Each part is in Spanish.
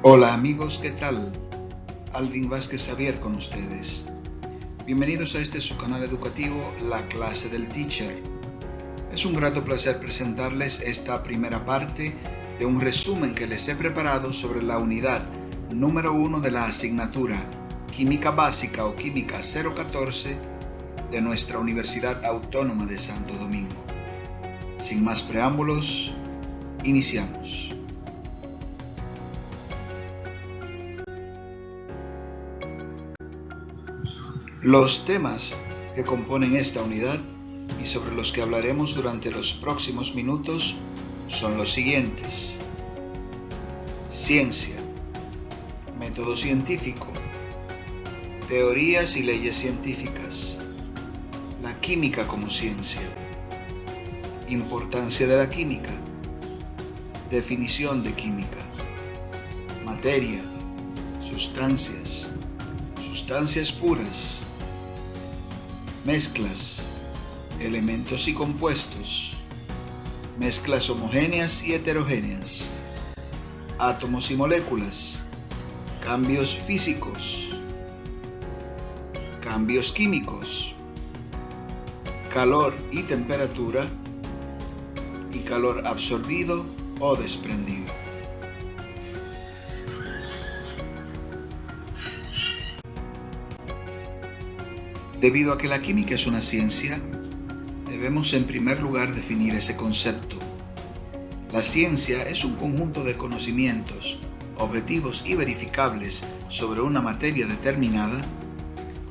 Hola amigos, ¿qué tal? Alvin Vázquez Xavier con ustedes. Bienvenidos a su canal educativo, La Clase del Teacher. Es un grato placer presentarles esta primera parte de un resumen que les he preparado sobre la unidad número 1 de la asignatura Química Básica o Química 014 de nuestra Universidad Autónoma de Santo Domingo. Sin más preámbulos, iniciamos. Los temas que componen esta unidad y sobre los que hablaremos durante los próximos minutos son los siguientes: ciencia, método científico, teorías y leyes científicas, la química como ciencia, importancia de la química, definición de química, materia, sustancias, sustancias puras, mezclas, elementos y compuestos, mezclas homogéneas y heterogéneas, átomos y moléculas, cambios físicos, cambios químicos, calor y temperatura, y calor absorbido o desprendido. Debido a que la química es una ciencia, debemos en primer lugar definir ese concepto. La ciencia es un conjunto de conocimientos, objetivos y verificables sobre una materia determinada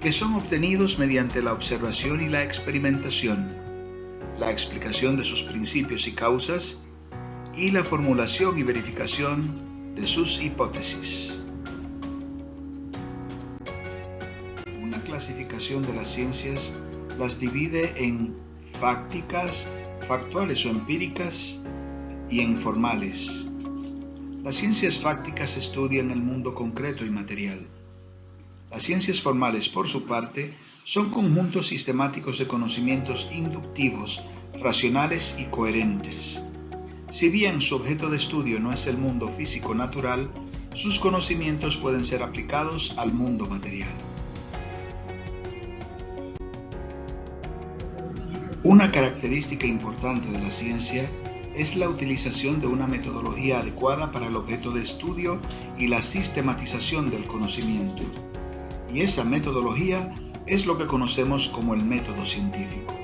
que son obtenidos mediante la observación y la experimentación, la explicación de sus principios y causas y la formulación y verificación de sus hipótesis. Una clasificación de las ciencias las divide en fácticas, factuales o empíricas, y en formales. Las ciencias fácticas estudian el mundo concreto y material. Las ciencias formales, por su parte, son conjuntos sistemáticos de conocimientos inductivos, racionales y coherentes. Si bien su objeto de estudio no es el mundo físico natural, sus conocimientos pueden ser aplicados al mundo material. Una característica importante de la ciencia es la utilización de una metodología adecuada para el objeto de estudio y la sistematización del conocimiento. Y esa metodología es lo que conocemos como el método científico.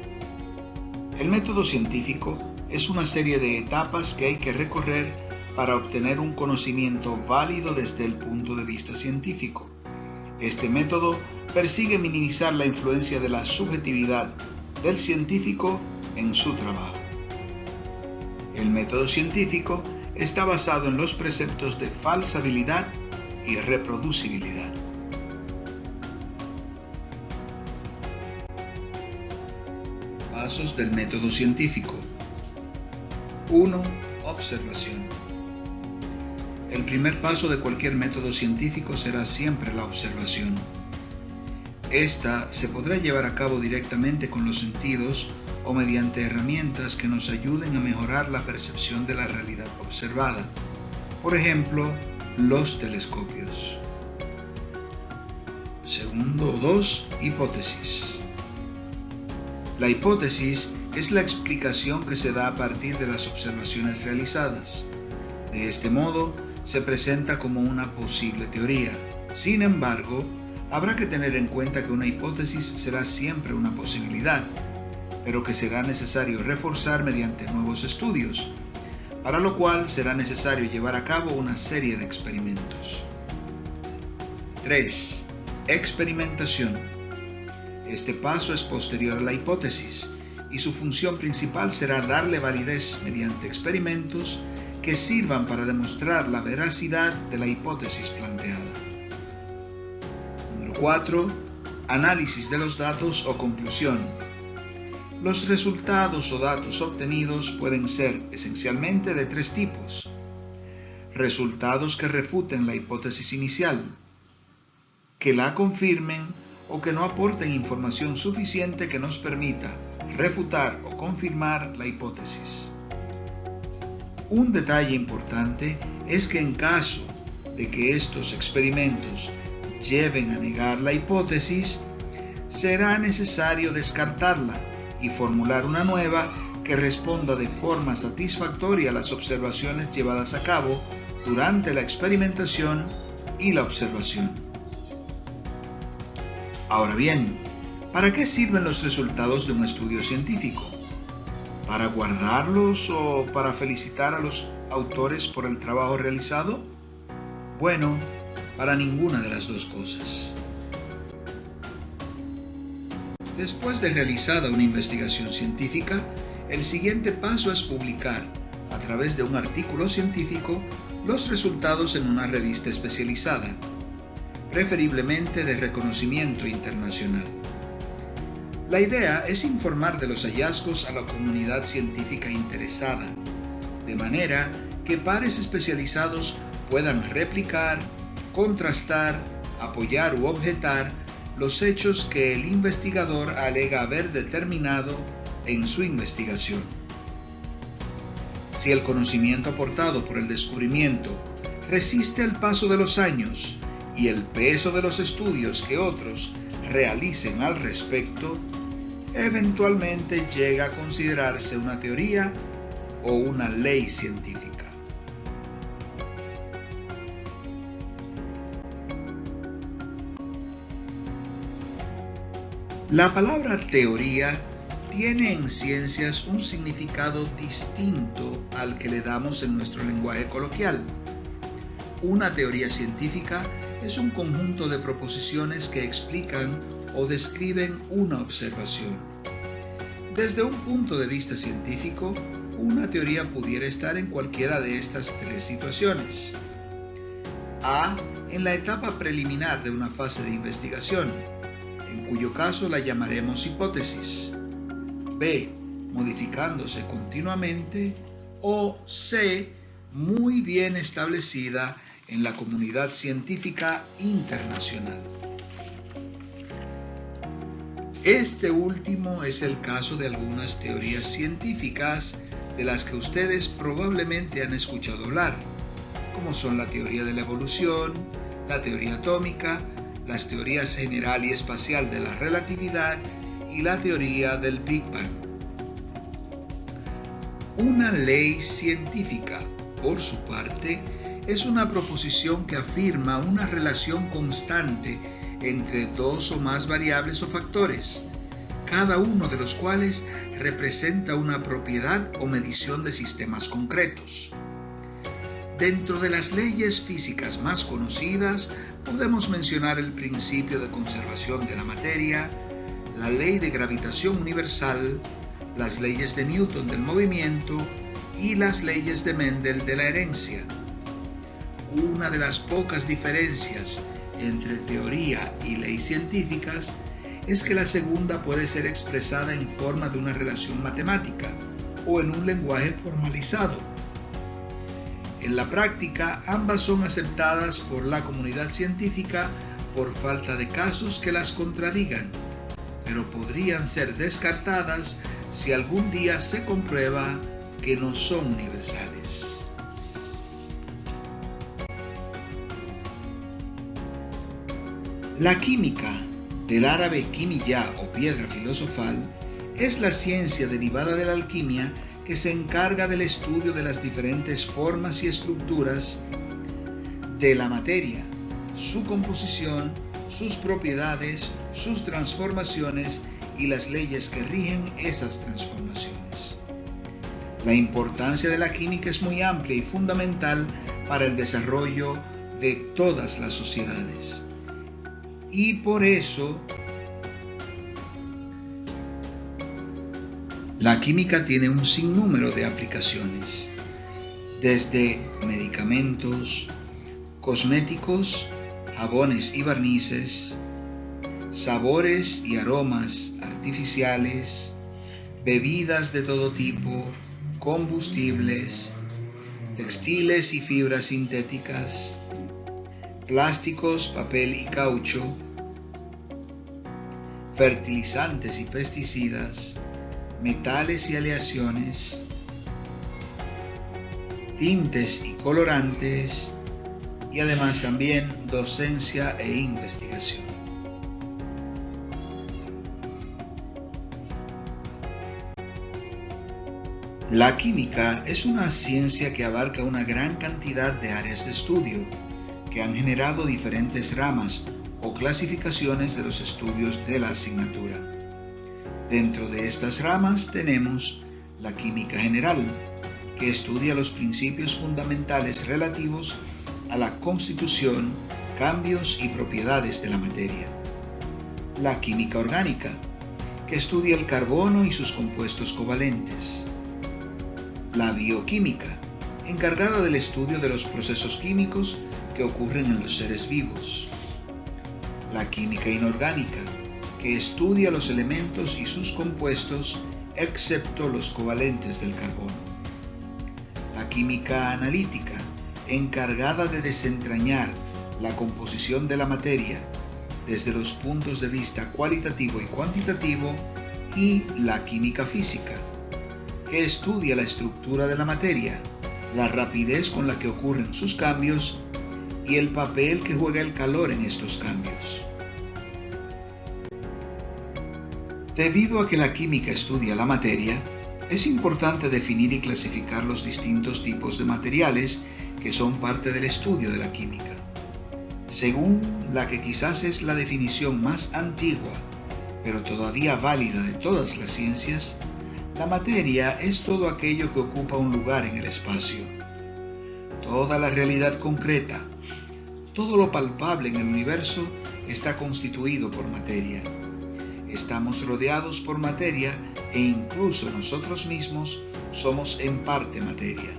El método científico es una serie de etapas que hay que recorrer para obtener un conocimiento válido desde el punto de vista científico. Este método persigue minimizar la influencia de la subjetividad del científico en su trabajo. El método científico está basado en los preceptos de falsabilidad y reproducibilidad. Pasos del método científico. 1. Observación. El primer paso de cualquier método científico será siempre la observación. Esta se podrá llevar a cabo directamente con los sentidos o mediante herramientas que nos ayuden a mejorar la percepción de la realidad observada. Por ejemplo, los telescopios. 2. Hipótesis. La hipótesis es la explicación que se da a partir de las observaciones realizadas. De este modo, se presenta como una posible teoría. Sin embargo, habrá que tener en cuenta que una hipótesis será siempre una posibilidad, pero que será necesario reforzar mediante nuevos estudios, para lo cual será necesario llevar a cabo una serie de experimentos. 3. Experimentación. Este paso es posterior a la hipótesis y su función principal será darle validez mediante experimentos que sirvan para demostrar la veracidad de la hipótesis planteada. 4. Análisis de los datos o conclusión. Los resultados o datos obtenidos pueden ser esencialmente de 3 tipos. Resultados que refuten la hipótesis inicial, que la confirmen o que no aporten información suficiente que nos permita refutar o confirmar la hipótesis. Un detalle importante es que en caso de que estos experimentos lleven a negar la hipótesis, será necesario descartarla y formular una nueva que responda de forma satisfactoria a las observaciones llevadas a cabo durante la experimentación y la observación. Ahora bien, ¿para qué sirven los resultados de un estudio científico? ¿Para guardarlos o para felicitar a los autores por el trabajo realizado? Bueno, para ninguna de las dos cosas. Después de realizada una investigación científica, el siguiente paso es publicar, a través de un artículo científico, los resultados en una revista especializada, preferiblemente de reconocimiento internacional. La idea es informar de los hallazgos a la comunidad científica interesada, de manera que pares especializados puedan replicar, contrastar, apoyar u objetar los hechos que el investigador alega haber determinado en su investigación. Si el conocimiento aportado por el descubrimiento resiste el paso de los años y el peso de los estudios que otros realicen al respecto, eventualmente llega a considerarse una teoría o una ley científica. La palabra teoría tiene en ciencias un significado distinto al que le damos en nuestro lenguaje coloquial. Una teoría científica es un conjunto de proposiciones que explican o describen una observación. Desde un punto de vista científico, una teoría pudiera estar en cualquiera de estas tres situaciones. A. En la etapa preliminar de una fase de investigación, en cuyo caso la llamaremos hipótesis. B. Modificándose continuamente. O C. Muy bien establecida en la comunidad científica internacional. Este último es el caso de algunas teorías científicas de las que ustedes probablemente han escuchado hablar, como son la teoría de la evolución, la teoría atómica, las teorías general y espacial de la relatividad y la teoría del Big Bang. Una ley científica, por su parte, es una proposición que afirma una relación constante entre dos o más variables o factores, cada uno de los cuales representa una propiedad o medición de sistemas concretos. Dentro de las leyes físicas más conocidas, podemos mencionar el principio de conservación de la materia, la ley de gravitación universal, las leyes de Newton del movimiento y las leyes de Mendel de la herencia. Una de las pocas diferencias entre teoría y ley científicas es que la segunda puede ser expresada en forma de una relación matemática o en un lenguaje formalizado. En la práctica, ambas son aceptadas por la comunidad científica por falta de casos que las contradigan, pero podrían ser descartadas si algún día se comprueba que no son universales. La química, del árabe químiya o piedra filosofal, es la ciencia derivada de la alquimia que se encarga del estudio de las diferentes formas y estructuras de la materia, su composición, sus propiedades, sus transformaciones y las leyes que rigen esas transformaciones. La importancia de la química es muy amplia y fundamental para el desarrollo de todas las sociedades. Y por eso, la química tiene un sinnúmero de aplicaciones, desde medicamentos, cosméticos, jabones y barnices, sabores y aromas artificiales, bebidas de todo tipo, combustibles, textiles y fibras sintéticas, plásticos, papel y caucho, fertilizantes y pesticidas, metales y aleaciones, tintes y colorantes, y además también docencia e investigación. La química es una ciencia que abarca una gran cantidad de áreas de estudio que han generado diferentes ramas o clasificaciones de los estudios de la asignatura. Dentro de estas ramas tenemos la química general, que estudia los principios fundamentales relativos a la constitución, cambios y propiedades de la materia. La química orgánica, que estudia el carbono y sus compuestos covalentes. La bioquímica, encargada del estudio de los procesos químicos que ocurren en los seres vivos. La química inorgánica, que estudia los elementos y sus compuestos excepto los covalentes del carbono. La química analítica, encargada de desentrañar la composición de la materia desde los puntos de vista cualitativo y cuantitativo, y la química física, que estudia la estructura de la materia, la rapidez con la que ocurren sus cambios y el papel que juega el calor en estos cambios. Debido a que la química estudia la materia, es importante definir y clasificar los distintos tipos de materiales que son parte del estudio de la química. Según la que quizás es la definición más antigua, pero todavía válida de todas las ciencias, la materia es todo aquello que ocupa un lugar en el espacio. Toda la realidad concreta, todo lo palpable en el universo está constituido por materia. Estamos rodeados por materia e incluso nosotros mismos somos en parte materia.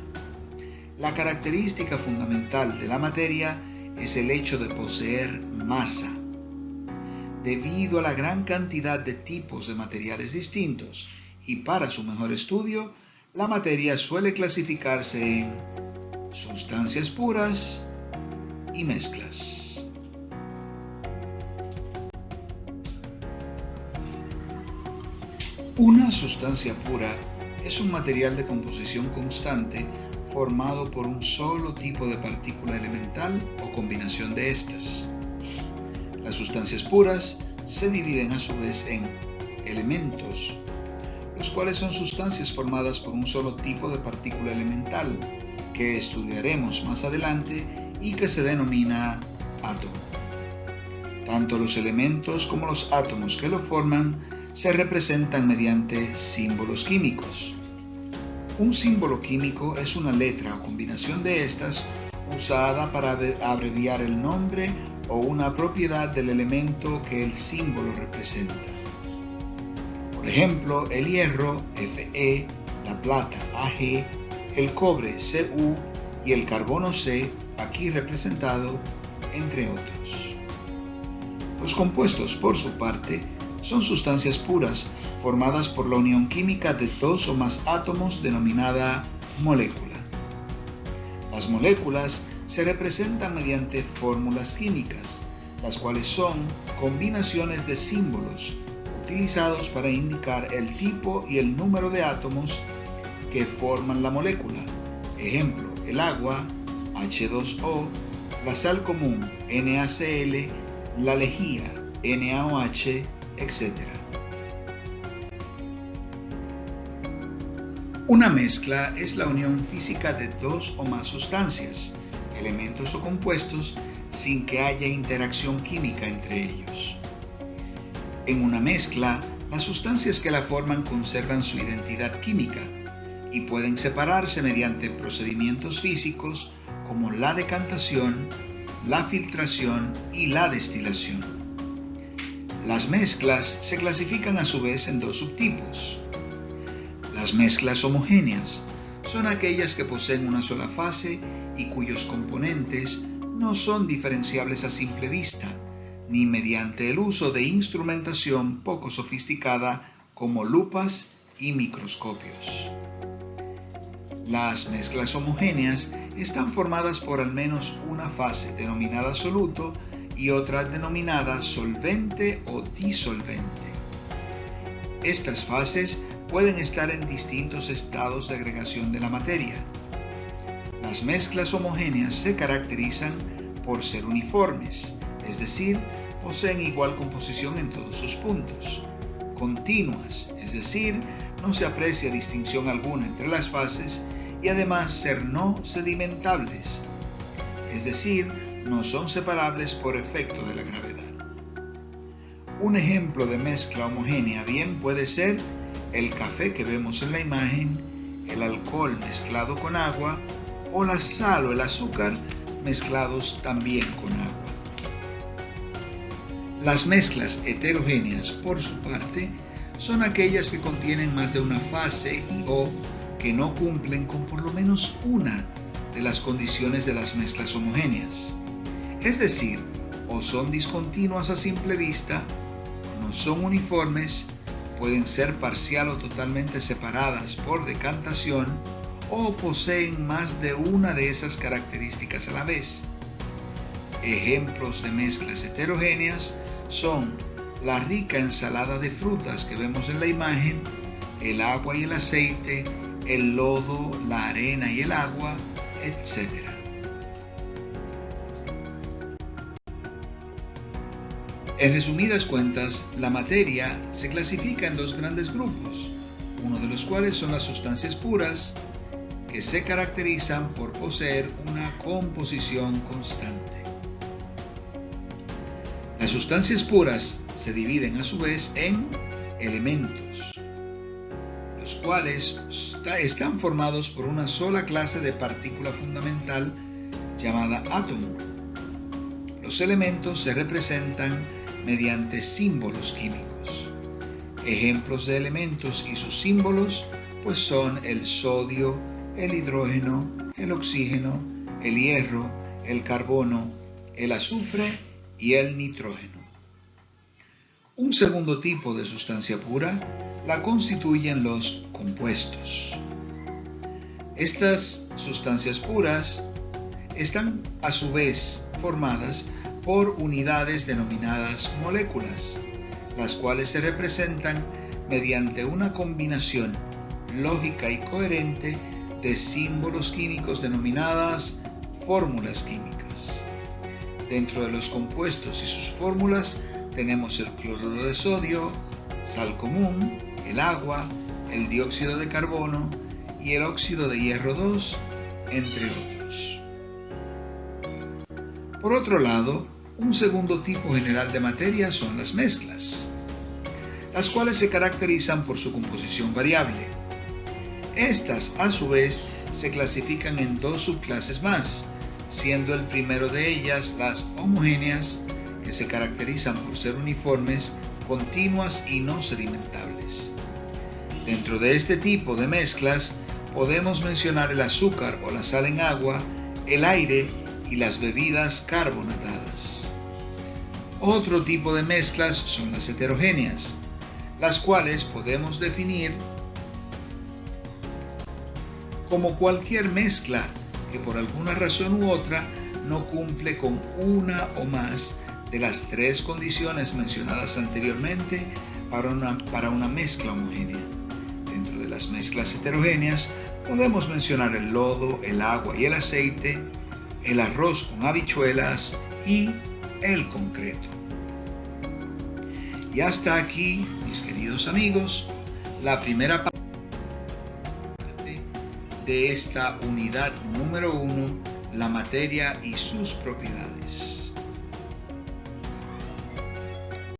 La característica fundamental de la materia es el hecho de poseer masa. Debido a la gran cantidad de tipos de materiales distintos y para su mejor estudio, la materia suele clasificarse en sustancias puras y mezclas. Una sustancia pura es un material de composición constante formado por un solo tipo de partícula elemental o combinación de estas. Las sustancias puras se dividen a su vez en elementos, los cuales son sustancias formadas por un solo tipo de partícula elemental, que estudiaremos más adelante y que se denomina átomo. Tanto los elementos como los átomos que lo forman se representan mediante símbolos químicos. Un símbolo químico es una letra o combinación de estas usada para abreviar el nombre o una propiedad del elemento que el símbolo representa. Por ejemplo, el hierro, Fe, la plata, Ag, el cobre, Cu, y el carbono, C, aquí representado, entre otros. Los compuestos, por su parte, son sustancias puras formadas por la unión química de dos o más átomos denominada molécula. Las moléculas se representan mediante fórmulas químicas, las cuales son combinaciones de símbolos utilizados para indicar el tipo y el número de átomos que forman la molécula. Ejemplo, el agua, H2O, la sal común, NaCl, la lejía, NaOH, etc. Una mezcla es la unión física de dos o más sustancias, elementos o compuestos, sin que haya interacción química entre ellos. En una mezcla, las sustancias que la forman conservan su identidad química y pueden separarse mediante procedimientos físicos como la decantación, la filtración y la destilación. Las mezclas se clasifican a su vez en dos subtipos. Las mezclas homogéneas son aquellas que poseen una sola fase y cuyos componentes no son diferenciables a simple vista, ni mediante el uso de instrumentación poco sofisticada como lupas y microscopios. Las mezclas homogéneas están formadas por al menos una fase denominada soluto y otra denominada solvente o disolvente. Estas fases pueden estar en distintos estados de agregación de la materia. Las mezclas homogéneas se caracterizan por ser uniformes, es decir, poseen igual composición en todos sus puntos. Continuas, es decir, no se aprecia distinción alguna entre las fases y además ser no sedimentables, es decir, no son separables por efecto de la gravedad. Un ejemplo de mezcla homogénea bien puede ser el café que vemos en la imagen, el alcohol mezclado con agua o la sal o el azúcar mezclados también con agua. Las mezclas heterogéneas, por su parte, son aquellas que contienen más de una fase y o que no cumplen con por lo menos una de las condiciones de las mezclas homogéneas. Es decir, o son discontinuas a simple vista, o no son uniformes, pueden ser parcial o totalmente separadas por decantación, o poseen más de una de esas características a la vez. Ejemplos de mezclas heterogéneas son la rica ensalada de frutas que vemos en la imagen, el agua y el aceite, el lodo, la arena y el agua, etc. En resumidas cuentas, la materia se clasifica en dos grandes grupos, uno de los cuales son las sustancias puras, que se caracterizan por poseer una composición constante. Las sustancias puras se dividen a su vez en elementos, los cuales están formados por una sola clase de partícula fundamental llamada átomo. Los elementos se representan mediante símbolos químicos. Ejemplos de elementos y sus símbolos pues son el sodio, el hidrógeno, el oxígeno, el hierro, el carbono, el azufre y el nitrógeno. Un segundo tipo de sustancia pura la constituyen los compuestos. Estas sustancias puras están a su vez formadas por unidades denominadas moléculas, las cuales se representan mediante una combinación lógica y coherente de símbolos químicos denominadas fórmulas químicas. Dentro de los compuestos y sus fórmulas tenemos el cloruro de sodio, sal común, el agua, el dióxido de carbono y el óxido de hierro 2, entre otros. Por otro lado, un segundo tipo general de materia son las mezclas, las cuales se caracterizan por su composición variable. Estas, a su vez, se clasifican en dos subclases más, siendo el primero de ellas las homogéneas, que se caracterizan por ser uniformes, continuas y no sedimentables. Dentro de este tipo de mezclas podemos mencionar el azúcar o la sal en agua, el aire y las bebidas carbonatadas. Otro tipo de mezclas son las heterogéneas, las cuales podemos definir como cualquier mezcla que por alguna razón u otra no cumple con una o más de las tres condiciones mencionadas anteriormente para una mezcla homogénea. Dentro de las mezclas heterogéneas podemos mencionar el lodo, el agua y el aceite, el arroz con habichuelas y el concreto. Y hasta aquí, mis queridos amigos, la primera parte de esta unidad número 1, la materia y sus propiedades.